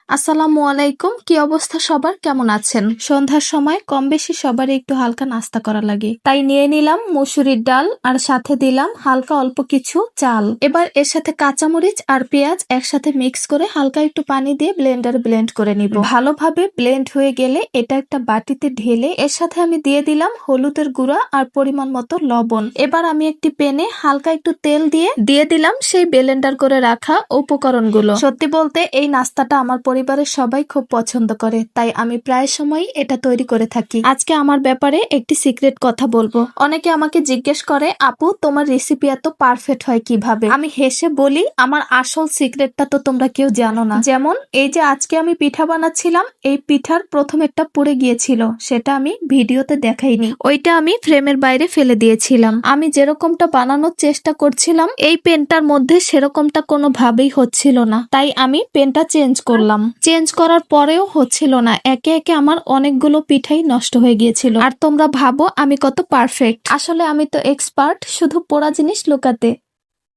আসসালামু আলাইকুম। কি অবস্থা সবার, কেমন আছেন? সন্ধ্যার সময় কম বেশি সবারই একটু হালকা নাস্তা করা লাগে, তাই নিয়ে নিলাম মসুরির ডাল আর সাথে দিলাম হালকা অল্প কিছু চাল। এবার এর সাথে কাঁচামরিচ আর পেঁয়াজ একসাথে মিক্স করে হালকা একটু পানি দিয়ে ব্লেন্ডারে ব্লেন্ড করে নিব। ভালোভাবে ব্লেন্ড হয়ে গেলে এটা একটা বাটিতে ঢেলে এর সাথে আমি দিয়ে দিলাম হলুদের গুঁড়া আর পরিমাণ মতো লবণ। এবার আমি একটি প্যানে হালকা একটু তেল দিয়ে দিলাম সেই ব্লেন্ডার করে রাখা উপকরণগুলো। সত্যি বলতে এই নাস্তাটা আমার পরিবারের সবাই খুব পছন্দ করে, তাই আমি প্রায় সময় এটা তৈরি করে থাকি। আজকে আমার ব্যাপারে একটি সিক্রেট কথা বলবো। অনেকে আমাকে জিজ্ঞেস করে, আপু তোমার রেসিপি এত পারফেক্ট হয় কিভাবে? আমি হেসে বলি, আমার আসল সিক্রেটটা তো তোমরা কেউ জানো না। যেমন এই যে আজকে আমি পিঠা বানাচ্ছিলাম, এই পিঠার প্রথম একটা পুড়ে গিয়েছিল, সেটা আমি ভিডিওতে দেখাইনি, ওইটা আমি ফ্রেমের বাইরে ফেলে দিয়েছিলাম। আমি যেরকমটা বানানোর চেষ্টা করছিলাম এই পেনটার মধ্যে সেরকমটা কোনোভাবেই হচ্ছিল না, তাই আমি পেনটা চেঞ্জ করলাম। চেঞ্জ করার পরেও হচ্ছিল না, একে একে আমার অনেকগুলো পিঠাই নষ্ট হয়ে গিয়েছিল। আর তোমরা ভাবো আমি কত পারফেক্ট। আসলে আমি তো এক্সপার্ট শুধু পোড়া জিনিস লুকাতে।